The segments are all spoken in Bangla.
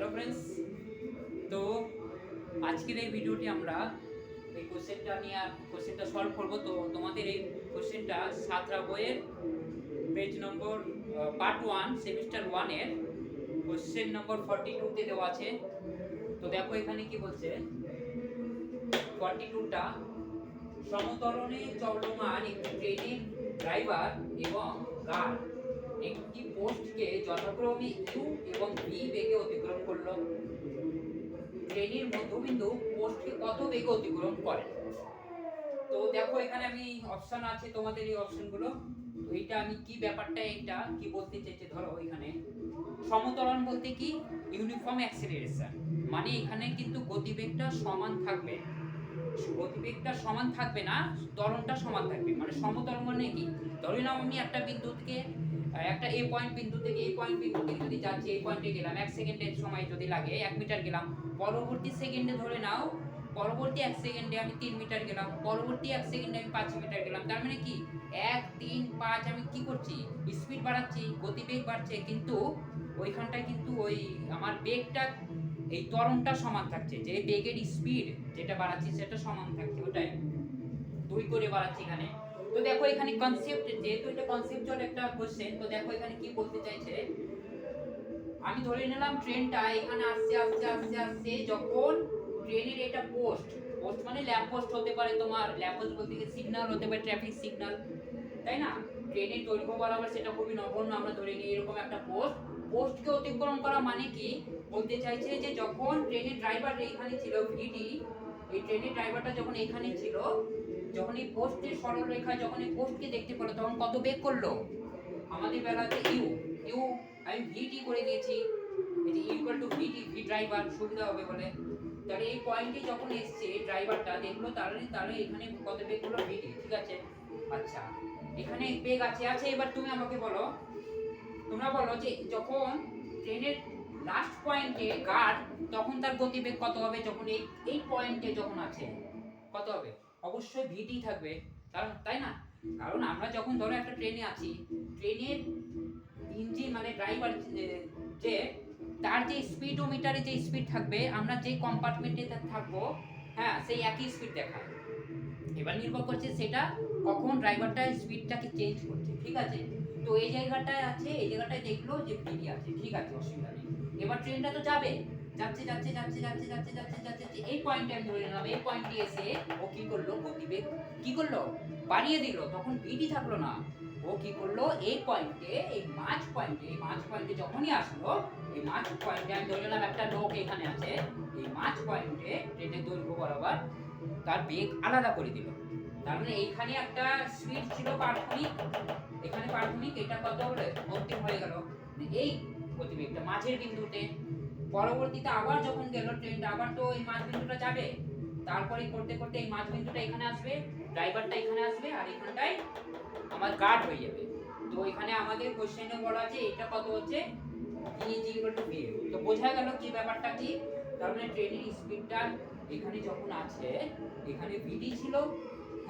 হ্যালো ফ্রেন্ডস, তো আজকের এই ভিডিওটি আমরা এই কোশ্চেনটা সলভ করব। তো তোমাদের এই কোশ্চেনটা সাতরা বইয়ের পেজ নম্বর পার্ট 1 সেমিস্টার 1 এর কোশ্চেন নম্বর 42 তে দেওয়া আছে। তো দেখো এখানে কি বলছে, 42টা সমতলনে চলমান একটি ট্রেনের ড্রাইভার এবং গার্ড একটি পোস্টকে যথাক্রমে ইউ এবং ভি বেগে অতিক্রম করলো। ট্রেনের মধ্যবিন্দু পোস্টকে কত বেগে অতিক্রম করে? তো দেখো এখানে আমি অপশন আছে, তোমাদের এই অপশনগুলো। তো এটা আমি কি ব্যাপারটা, এটা কি বলতে চাইছে, ধরো এখানে সমতলন বলতে কি, ইউনিফর্ম অ্যাক্সেলারেশন, মানে এখানে কিন্তু গতিবেগটা সমান থাকবে। গতিবেগটা সমান থাকবে না, ত্বরণটা সমান থাকবে। মানে সমতলন মানে কি, ধরে নাও আমি একটা বিন্দু থেকে একটা এ পয়েন্ট বিন্দু থেকে এই পয়েন্ট বিন্দু থেকে যদি যাচ্ছি, এই পয়েন্টে গেলাম, 1 সেকেন্ডের সময় যদি লাগে 1 মিটার গেলাম, পরবর্তী সেকেন্ডে ধরে নাও পরবর্তী 1 সেকেন্ডে আমি 3 মিটার গেলাম, পরবর্তী 1 সেকেন্ডে আমি 5 মিটার গেলাম। তার মানে কি 1 3 5 আমি কি করছি, স্পিড বাড়াচ্ছি, গতিবেগ বাড়ছে, কিন্তু ওইখানটায় কিন্তু ওই আমার বেগটা, এই ত্বরণটা সমান থাকছে, যে বেগের স্পিড যেটা বাড়াচ্ছি সেটা সমান থাকছে, ওটাই 2 করে বাড়াচ্ছি এখানে। তো দেখো এখানে কনসেপ্ট, যেহেতু এটা কনসেপচুয়াল একটা কোশ্চেন, তো দেখো এখানে কি বলতে চাইছে, আমি ধরে নিলাম ট্রেনটা এখানে আসছে আসছে আসছে আসছে, যখন ট্রেনের এটা পোস্ট, পোস্ট মানে ল্যাম্প পোস্ট হতে পারে, তোমার ল্যাম্প পোস্ট বলতে গেলে সিগন্যাল হতে পারে, ট্রাফিক সিগন্যাল, তাই না? ট্রেনের দৈর্ঘ্য বরাবর সেটা খুবই নগণ্য, আমরা ধরে নিই এরকম একটা পোস্ট। পোস্টকে অতিক্রম করা মানে কি বলতে চাইছে, যে যখন ট্রেনের ড্রাইভার এখানে ছিল ভিডি, এই ট্রেনের ড্রাইভারটা যখন এখানে ছিল, যখন এই পোস্টের সরল রেখা যখন এই পোস্টকে দেখতে পেলো, তখন কত বেগ করলো? আমাদের বেলাতে ইউ ইউ আমি ভিটি করে দিয়েছি, এই যে equal to VT, V driver সুবিধা হবে বলে। তাহলে এই পয়েন্টে যখন এসছে ড্রাইভারটা দেখলো, তাহলে এখানে কত বেগ হলো? ভিটি, ঠিক আছে। আচ্ছা, এখানে বেগ আছে আছে। এবার তুমি আমাকে বলো, তোমরা বলো যে যখন ট্রেনের লাস্ট পয়েন্টে গার্ড, তখন তার গতিবেগ কত হবে? যখন এই পয়েন্টে যখন আছে কত হবে? অবশ্যই ভিটি থাকবে, কারণ তাই না? কারণ আমরা যখন ধরো একটা ট্রেনে আছি, ট্রেনের ইঞ্জিন মানে ড্রাইভার যে তার যে স্পিডোমিটারে যে স্পিড থাকবে, আমরা যে কম্পার্টমেন্টে থাকবো, হ্যাঁ, সেই একই স্পিড দেখায়। এবার নির্ভর করছে সেটা কখন ড্রাইভারটা স্পিডটাকে চেঞ্জ করছে, ঠিক আছে। তো এই জায়গাটায় আছে, এই জায়গাটায় দেখলো যে ভিডি আছে, ঠিক আছে, অসুবিধা নেই। এবার ট্রেনটা তো যাবে, যাচ্ছে যাচ্ছে যাচ্ছে যাচ্ছে যাচ্ছে যাচ্ছে যাচ্ছে, এই পয়েন্টে আমি ধরে নিলাম, এই পয়েন্টে এসে ও কি করলো, গতিবেগ কি করলো, বাড়িয়ে দিল, তখন ভিডি থাকলো না। ও কি করলো, এই পয়েন্টে, এই মাঝ পয়েন্টে যখনই আসলো, এই মাঝ পয়েন্টে আমি ধরে নিলাম একটা লোক এখানে আছে, এই মাঝ পয়েন্টে ট্রেনের দৈর্ঘ্য বরাবর তার বেগ আলাদা করে দিল। তার মানে এইখানে একটা স্পিড ছিল প্রাথমিক, এখানে প্রাথমিক, এটা কত হলো, অন্তিম হয়ে গেল এই গতিবেগটা মাঝের বিন্দুতে। পরবর্তীতে আবার যখন গেল ট্রেনটা, আবার তো এই মাঝ বিন্দুটা যাবে, তারপরে করতে করতে এই মাঝ বিন্দুটা এখানে আসবে, ড্রাইভারটা এখানে আসবে, আর এখানটায় আমার গার্ড হয়ে যাবে। তো এখানে আমাদের কোশ্চেনে বলা আছে এটা কত হচ্ছে, e is equal to v। তো বোঝা গেল কি ব্যাপারটা কি। তার মানে ট্রেনের স্পিডটা এখানে যখন আছে, এখানে vd ছিল,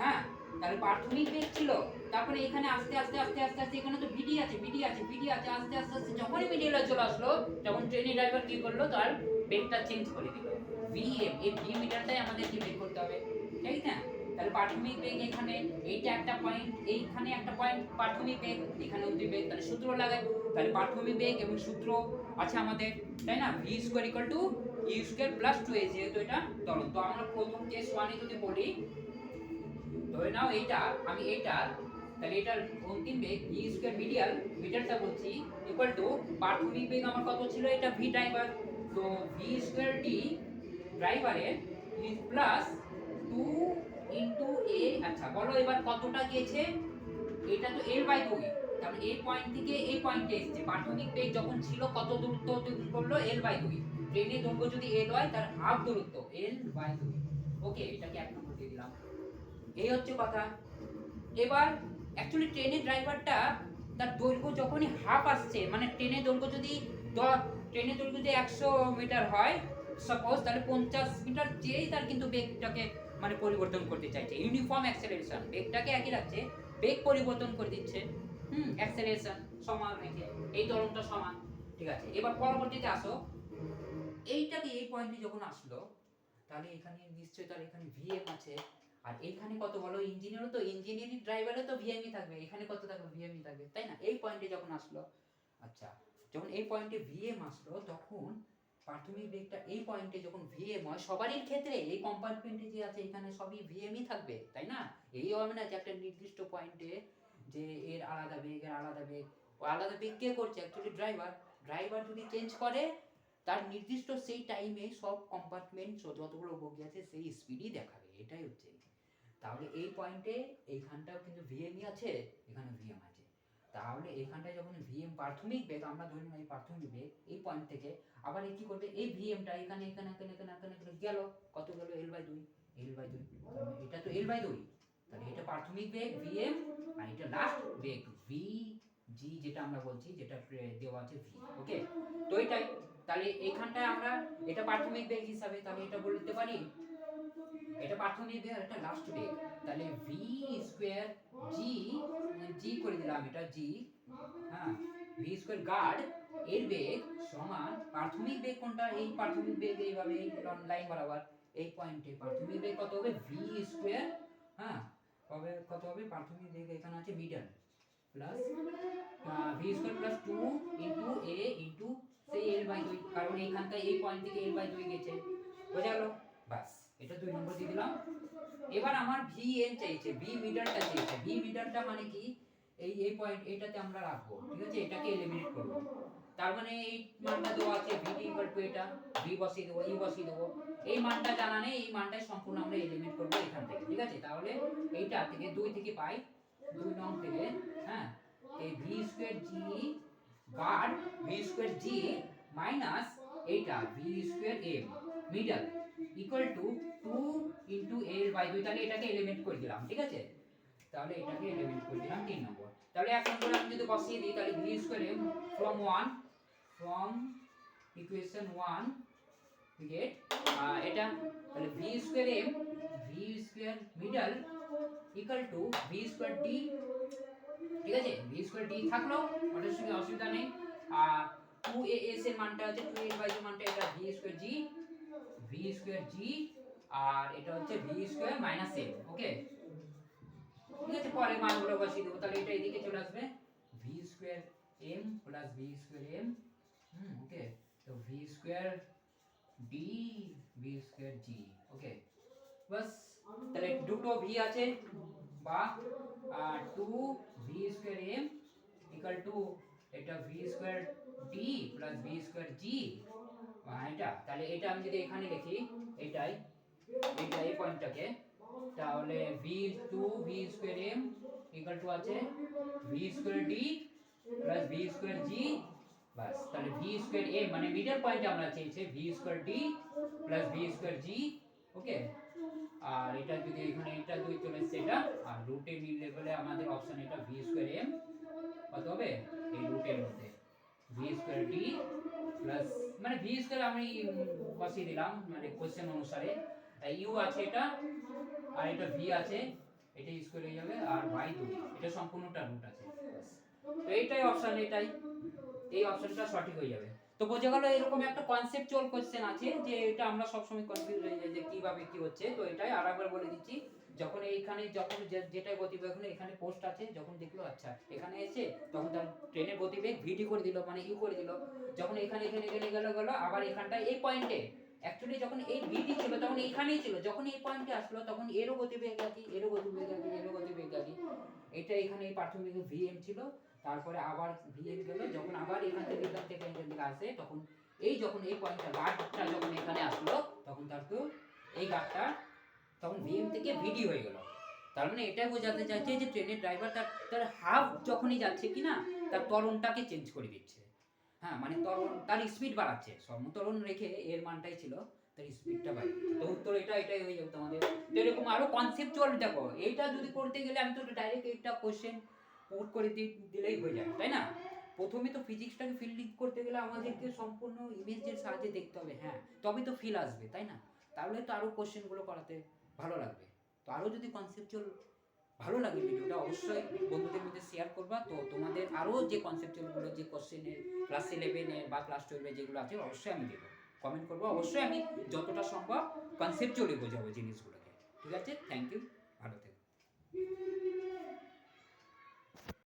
হ্যাঁ, তাহলে প্রাথমিক বেগ ছিল, তারপরে এখানে আস্তে আস্তে আস্তে আস্তে আস্তে এখানে তো vd আছে vd আছে vd আছে, আস্তে আস্তে আস্তে যখনই মিডিলে চলে আসলো, তখন ট্রেনের ড্রাইভার কি করলো, তার বেগটা চেঞ্জ করে দিল, vm, এই v মিটারটাই আমাদের কি বের করতে হবে, ঠিক না? তাহলে প্রাথমিক বেগ এখানে, এইটা একটা পয়েন্ট, এইখানে একটা পয়েন্ট প্রাথমিক বেগ, এখানে অন্তিম বেগ, তাহলে সূত্র লাগাই। তাহলে প্রাথমিক বেগ এবং সূত্র আছে আমাদের, তাই না? v square equal to u square plus 2a, যেহেতু এটা ত্বরণ। তো আমরা প্রথম কেস 1 এ যদি বলি, ধরে নাও এইটা, আমি এইটার, তাহলে এটার অন্তিম বেগ v স্কয়ার মিটারটা বলছি ইকুয়াল টু প্রাথমিক বেগ আমার কত ছিল, এটা v ড্রাইভার, তো v স্কয়ার d ড্রাইভারের প্লাস 2 ইনটু a। আচ্ছা বলো এবার কতটা গেছে, এটা তো l বাই 2, তাহলে এই পয়েন্ট থেকে এই পয়েন্টে এসেছে, প্রাথমিক বেগ যখন ছিল কত দূরত্ব অতিক্রম করলো, l বাই 2। ট্রেনের দৈর্ঘ্য যদি l হয়, তার হাফ দূরত্ব l বাই 2। ওকে, এটাকে এক নম্বর দিয়ে দিলাম। এই হচ্ছে কথা। এবার অ্যাকচুয়ালি ট্রেনের ড্রাইভারটা তার দৈর্ঘ্য যখনই হাফ আসছে, মানে ট্রেনের দৈর্ঘ্য যদি ট্রেনের দৈর্ঘ্য যদি 100 মিটার হয় সাপোজ, তাহলে 50 মিটার যেই তার কিন্তু বেগটাকে মানে পরিবর্তন করতে চাইছে, ইউনিফর্ম অ্যাক্সেলারেশন, বেগটাকে একই রাখছে, বেগ পরিবর্তন করে দিচ্ছে, অ্যাক্সেলারেশন সমান রেখে, এই ত্বরণটা সমান, ঠিক আছে। এবার পরবর্তীতে আসো, এইটাকে এই পয়েন্টে যখন আসলো তাহলে এখানে নিশ্চয়ই তাহলে এখানে ভিএম আছে, আর এইখানে কত বলো, ইঞ্জিনিয়ারও তো, ইঞ্জিনিয়ারিং ড্রাইভারে তো ভিএমই থাকবে, এখানে কত থাকবে, ভিএমই থাকবে, তাই না? এই পয়েন্টে যখন আসলো, আচ্ছা যখন এই পয়েন্টে ভিএম আসলো তখন প্রাথমিক বেগটা এই পয়েন্টে যখন ভিএম হয় সবারই ক্ষেত্রে এই কম্পার্টমেন্টে যে আছে এখানে সবই ভিএমই থাকবে, তাই না? এই হবে না যে একটা নির্দিষ্ট পয়েন্টে যে এর আলাদা বেগ, এর আলাদা বেগ, ও আলাদা বেগ কে করছে, অ্যাকচুয়ালি ড্রাইভার। ড্রাইভার যদি চেঞ্জ করে তার নির্দিষ্ট সেই টাইমে সব কম্পার্টমেন্ট যতগুলো বগি আছে সেই স্পিডই দেখাবে, এটাই হচ্ছে। তাহলে এই পয়েন্টে এইখানটাও কিন্তু ভিএমই আছে, এখানে ভিএম আছে, তাহলে এখানটায় যখন ভিএম প্রাথমিক বেগ, আমরা ধরি না এই প্রাথমিক বেগ এই পয়েন্ট থেকে আবার এই কি করবে, এই ভিএমটা এখানে এখানে এখানে এখানে এখানে গেল, কত গেল, L/2, L/2, এটা তো L/2, তাহলে এটা প্রাথমিক বেগ ভিএম, আর এটা লাস্ট বেগ ভি জি, যেটা আমরা বলছি, যেটা দেওয়া আছে ভি, ওকে? তো এটাই, তাহলে এইখানটায় আমরা এটা প্রাথমিক বেগ হিসাবে, তাহলে এটা বলতে পারি এটা প্রাথমিক বেগ আর এটা লাস্ট বেগ, তাহলে ভি স্কয়ার জি, জি করে দিলাম এটা জি, হ্যাঁ, ভি স্কয়ার গার্ড এর বেগ সমান প্রাথমিক বেগ কোনটা, এই প্রাথমিক বেগ এইভাবে এই লাইন বরাবর এই পয়েন্টে প্রাথমিক বেগ কত হবে, ভি স্কয়ার, হ্যাঁ, কবে কত হবে প্রাথমিক বেগ, এখানে আছে middle plus V square plus 2 into A into সেই L/2, কারণ এইখানটায় এই পয়েন্ট থেকে L/2 গেছে, বোঝা গেল? বাস, এটা 2 নম্বর দিয়ে দিলাম। এবার আমার ভিএন চাইছে, ভি মিটারটা চাইছে, ভি মিটারটা মানে কি, এই পয়েন্ট এটাতে আমরা রাখবো, ঠিক আছে, এটাকে এলিমিনেট করব, তার মানে এই মানটা দেওয়া আছে ভিডি ইকুয়াল টু এটা, ভি বসিয়ে দেবো, ই বসিয়ে দেবো, এই মানটা জানা নেই, এই মানটাই সম্পূর্ণ আমরা এলিমিনেট করবো এখান থেকে, ঠিক আছে? তাহলে এইটা থেকে 2 থেকে পাই, 2 নং থেকে, হ্যাঁ, এই V square G guard, V square G minus এইটা V square M middle equal to 2 into L/2, তাহলে এটাকে এলিমিনেট করে দিলাম, ঠিক আছে? তাহলে এটাকে এলিমিনেট করে দিলাম 3 নম্বর। তাহলে 1 নম্বরে আমি যদি বসিয়ে দিই তাহলে V square M from equation 1 we get এটা, তাহলে V square M, V square middle equal to V square D, ঠিক আছে? ভি স্কয়ার ডি থাকলো, ওটার সঙ্গে অসুবিধা নেই, আর 2as এর মানটা আছে, 2a/2 মানটা এটা ভি স্কয়ার জি, ভি স্কয়ার জি, আর এটা হচ্ছে ভি স্কয়ার মাইনাস এম, ওকে? ঠিক আছে, পরে মানগুলো বসিয়ে দেবো, তাহলে এটা এদিকে চলে আসবে, V square M plus V square M, okay, তো V square D, V square G, okay? বাস, তাহলে দুটো ভি আছে, বা 2 V square M equal to এটা V square D plus V square G, এটা, তাহলে এটা আমি যদি এখানে লিখি এটাই, এটা এই পয়েন্টটাকে, তাহলে v2 v square m equal to আছে v square d plus v square g, বাস, তাহলে v স্কয়ার m মানে মিডল পয়েন্টে আমরা চেয়েছি v square d plus v square g, ওকে? আর এটা যদি এখানে এটা দুই চলে আসছে এটা, আর রুটের মিড লেভেলে আমাদের অপশন এটা v স্কয়ার m কত হবে, এই রুটের মধ্যে v স্কয়ার d প্লাস, মানে v স্কয়ার আমি বসিয়ে দিলাম মানে কোশ্চেন অনুসারে, ইউ আছে এটা, আর এটা ভি আছে, এটা স্কয়ার হয়ে যাবে, আর y 2, এটা সম্পূর্ণটা রুট আছে, বাস। তো এইটাই অপশন, এটাই, এই অপশনটা সঠিক হয়ে যাবে। তো বোঝা গেল এরকম একটা কনসেপচুয়াল কোশ্চেন আছে যে এটা আমরা সব সময় কনফিউজ হয়ে যাই যে কিভাবে কি হচ্ছে, তো এটাই আরেকবার বলে দিচ্ছি, যখন এইখানে যখন যেটাই গতিবেগ হলো এখানে পোস্ট আছে, যখন দেখলো আচ্ছা এখানে এসে তখন তার ট্রেনের গতিবেগ ভিডি করে দিল, মানে ইউ করে দিল, যখন এখানে এখানে গেল আবার এখানটায় এই পয়েন্টে, অ্যাকচুয়ালি যখন এই ভিডি ছিল তখন এইখানেই ছিল, যখন এই পয়েন্টে আসলো তখন এরও গতিবেগ একই, এরও গতিবেগ একই, এরও গতিবেগ একই, এটা এখানে এই প্রাথমিক ভিএম ছিল, তারপরে আবার ভিএম গেল, যখন আবার এখান থেকে এখান থেকে আসে তখন এই যখন এই পয়েন্টটা গার্ডটা যখন এখানে আসলো তখন তার তো এই গার্ডটা তখন ভিএম থেকে ভিডি হয়ে গেল, তার মানে এটাই বোঝাতে চাইছে যে ট্রেনের ড্রাইভার তার হাফ যখনই যাচ্ছে কিনা তার ত্বরণটাকে চেঞ্জ করে দিচ্ছে, হ্যাঁ, মানে ত্বরণ তার স্পিড বাড়াচ্ছে, সমত্বরণ রেখে এর মানটাই ছিল, তার স্পিডটা বাড়িয়ে, তো উত্তর এটাই হয়ে যাবে তোমাদের। তো এরকম আরো কনসেপচুয়াল, দেখো এইটা যদি করতে গেলে আমি তো ডাইরেক্ট একটা কোশ্চেন পুট করে দিলেই হয়ে যায়, তাই না? প্রথমে তো ফিজিক্সটাকে ফিল্ডিং করতে গেলে আমাদেরকে সম্পূর্ণ ইমেজের সাহায্যে দেখতে হবে, হ্যাঁ, তবে তো ফিল আসবে, তাই না? তাহলে তো আরো কোশ্চেনগুলো করাতে ভালো লাগবে। তো আরো যদি কনসেপচুয়াল ভালো লাগে ভিডিওটা অবশ্যই বন্ধুদের মধ্যে শেয়ার করবা, তো তোমাদের আরো যে কনসেপচুয়ালগুলো যে কোশ্চেনের ক্লাস 11 এর বা ক্লাস 12 এর যেগুলো আছে অবশ্যই আমি দেবো। কমেন্ট করবো। অবশ্যই আমি যতটা সম্ভব কনসেপচুয়ালি বোঝাবো জিনিসগুলোকে। ঠিক আছে, থ্যাংক ইউ, ভালো থেকো।